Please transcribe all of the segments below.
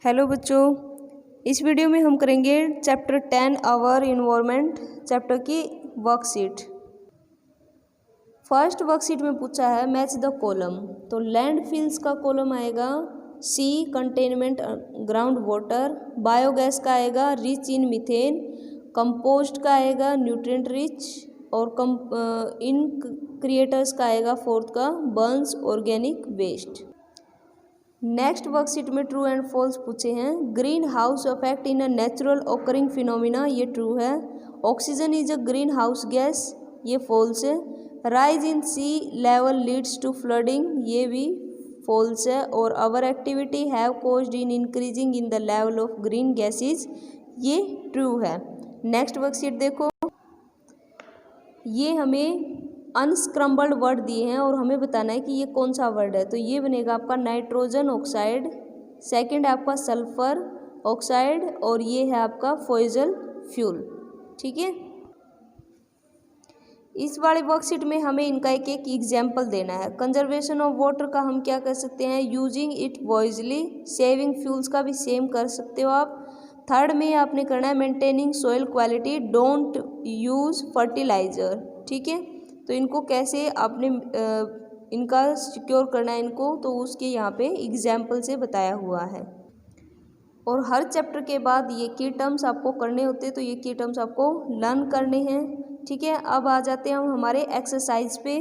Hello बच्चों, इस video में हम करेंगे चैप्टर 10 आवर इन्वायरमेंट चैप्टर की वर्कशीट। फर्स्ट वर्कशीट में पूछा है मैच द कॉलम। तो लैंडफिल्स का कॉलम आएगा सी कंटेनमेंट ग्राउंड वाटर, बायोगैस का आएगा रिच इन मीथेन, कंपोस्ट का आएगा न्यूट्रिएंट रिच और इन क्रिएटर्स का आएगा फोर्थ का burns organic waste. Next worksheet में ट्रू एंड फॉल्स पूछे हैं। Green house effect in a natural occurring phenomena, ये ट्रू है। Oxygen is a green house gas, ये फॉल्स है। Rise in sea level leads to flooding, ये भी false है। और our activity have caused in increasing in the level of green gases, ये true है। नेक्स्ट वर्कशीट देखो, ये हमें अनस्क्रम्बल्ड वर्ड दिए हैं और हमें बताना है कि ये कौन सा वर्ड है। तो ये बनेगा आपका नाइट्रोजन ऑक्साइड, सेकंड है आपका सल्फर ऑक्साइड और ये है आपका फॉसिल फ्यूल। ठीक है, इस वाले वर्कशीट में हमें इनका एक एक एग्जाम्पल देना है। कंजर्वेशन ऑफ वाटर का हम क्या कर सकते हैं, यूजिंग इट वॉइजली। सेविंग फ्यूल्स का भी सेम कर सकते हो आप। थर्ड में आपने करना है maintaining soil quality, don't use fertiliser. ठीक है, तो इनको कैसे आपने इनका सिक्योर करना है इनको, तो उसके यहाँ पे एग्जाम्पल से बताया हुआ है। और हर चैप्टर के बाद ये की टर्म्स आपको करने होते हैं, तो ये की टर्म्स आपको लर्न करने हैं। ठीक है, अब आ जाते हैं हम हमारे एक्सरसाइज पे।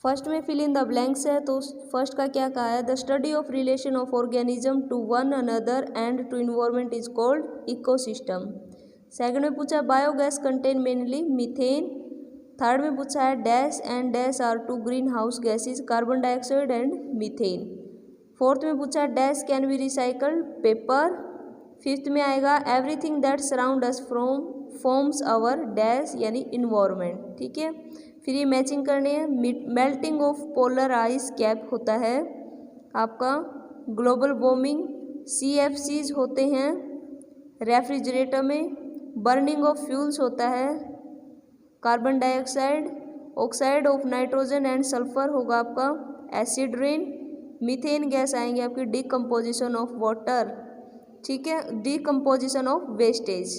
फर्स्ट में फिल इन द ब्लैंक्स है। तो फर्स्ट का क्या कहा है, the study of relation of organism to one another and to environment is called ecosystem. Second में पूछा biogas contain mainly methane. Third में पूछा है dash and dash are two green house gases, carbon dioxide and methane. Fourth में पूछा है dash can be recycled, paper. Fifth में आएगा everything that surround us from forms our dash यानी environment. ठीक है, फिर ये मैचिंग करनी है। Melting of polar ice cap होता है आपका, ग्लोबल वार्मिंग CFCs होते हैं रेफ्रिजरेटर में, बर्निंग ऑफ फ्यूल्स होता है carbon dioxide, oxide of nitrogen and sulphur होगा आपका एसिड रेन, मीथेन गैस आएंगे आपकी डिकम्पोजिशन ऑफ वाटर। ठीक है, डिकम्पोजिशन ऑफ वेस्टेज।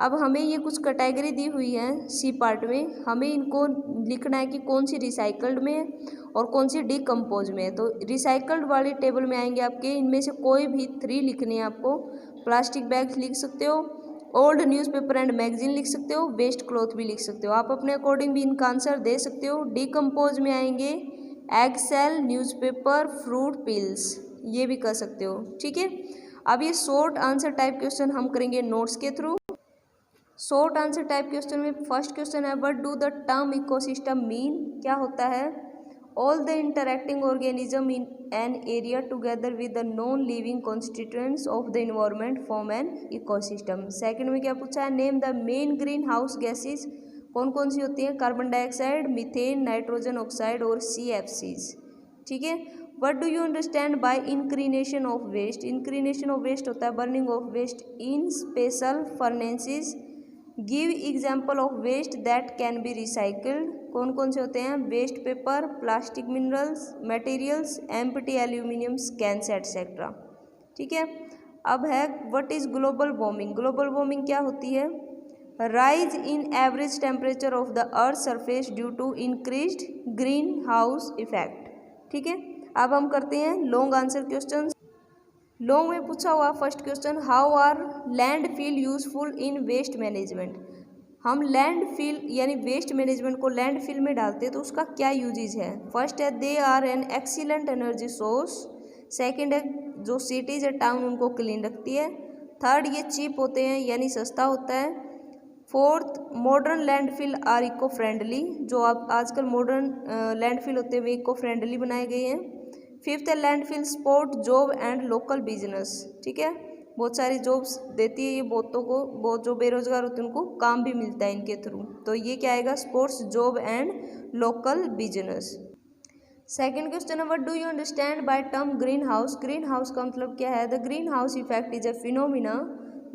अब हमें ये कुछ कैटेगरी दी हुई है सी पार्ट में, हमें इनको लिखना है कि कौन सी रिसाइकल्ड में है और कौन सी डिकम्पोज में है। तो रिसाइकल्ड वाली टेबल में आएंगे आपके, इनमें से कोई भी 3 लिखने हैं आपको। प्लास्टिक बैग्स लिख सकते हो, ओल्ड न्यूज़पेपर एंड मैगजीन लिख सकते हो, वेस्ट क्लॉथ भी लिख सकते हो। आप अपने अकॉर्डिंग भी इनका आंसर दे सकते हो। डिकम्पोज में आएंगे egg shell, newspaper, fruit peels, ये भी कर सकते हो। ठीक है, अब ये शॉर्ट आंसर टाइप क्वेश्चन हम करेंगे नोट्स के through. Short answer type question में फर्स्ट क्वेश्चन है what do the term ecosystem mean, क्या होता है, all the interacting organism in an area together with the non living constituents of the environment form an ecosystem. Second में क्या पूछा है, name the main green house gases, कौन कौन सी होती हैं, carbon dioxide, methane, nitrogen oxide और CFCs। ठीक है, what do you understand bye incineration of waste, incineration of waste होता है burning of waste in special furnaces. Give example of waste that can be recycled, कौन कौन से होते हैं, waste paper, plastic minerals materials, empty aluminium cans etcetera. ठीक है, अब है what is global warming, global warming क्या होती है, rise in average temperature of the earth surface due to increased green house effect. ठीक है, अब हम करते हैं लॉन्ग आंसर क्वेश्चन। लॉन्ग में पूछा हुआ first question, how are landfill useful in waste management. हम लैंडफिल यानी वेस्ट मैनेजमेंट को लैंडफिल में डालते हैं तो उसका क्या यूजेज है। फर्स्ट है they are an excellent energy source, second है जो सिटीज है टाउन उनको क्लीन रखती है, थर्ड ये चीप होते हैं यानी सस्ता होता है, fourth modern landfill are eco friendly, जो आप आजकल मॉडर्न लैंडफिल होते हैं वे इको फ्रेंडली बनाए गए हैं, फिफ्थ है landfill support job and local business. ठीक है, बहुत सारी जॉब्स देती है ये बहुतों को, बहुत जो बेरोजगार होते हैं उनको काम भी मिलता है इनके थ्रू। तो ये क्या आएगा, sports job and local business. Second question है what do you understand by term green house, green house का मतलब क्या है, the green house effect is a phenomena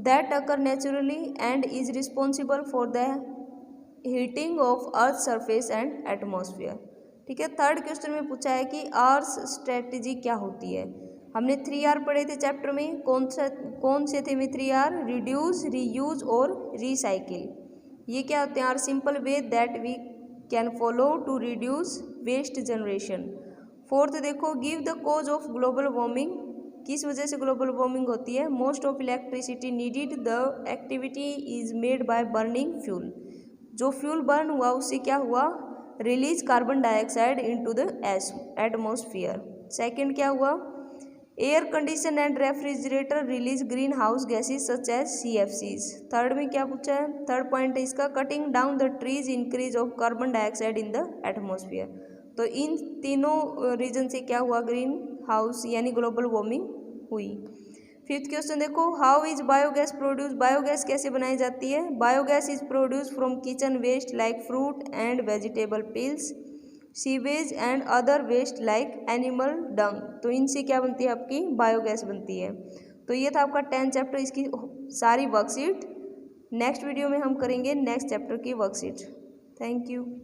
that occur naturally and is responsible for the heating of earth surface and atmosphere. ठीक है, third question में पूछा है कि आर्स स्ट्रेटजी क्या होती है, हमने 3R पढ़े थे चैप्टर में, कौन से थे में 3R? रिड्यूस, रीयूज और रिसाइकिल। ये क्या होते हैं? Are simple way that we can follow to reduce waste generation. Fourth देखो, give the cause of global warming. किस वजह से ग्लोबल वार्मिंग होती है? Most of electricity needed the activity is made by burning fuel. जो fuel burn हुआ उससे क्या हुआ? Release carbon dioxide into the atmosphere. Second क्या हुआ? Air condition and refrigerator release green house gases such as CFCs। Third में क्या पूछा है? थर्ड पॉइंट है इसका, cutting down the trees increase of carbon dioxide in the atmosphere. तो इन तीनों रीजन से क्या हुआ? ग्रीन हाउस यानी ग्लोबल वार्मिंग हुई। फिफ्थ क्वेश्चन देखो, how is biogas produce. Biogas कैसे बनाई जाती है? Biogas is produce from kitchen waste like fruit and vegetable peels, sewage and other waste like animal dung. तो इनसे क्या बनती है? आपकी बायोगैस बनती है। तो ये था आपका 10th चैप्टर, इसकी सारी वर्कशीट। नेक्स्ट वीडियो में हम करेंगे नेक्स्ट चैप्टर की वर्कशीट। Thank you.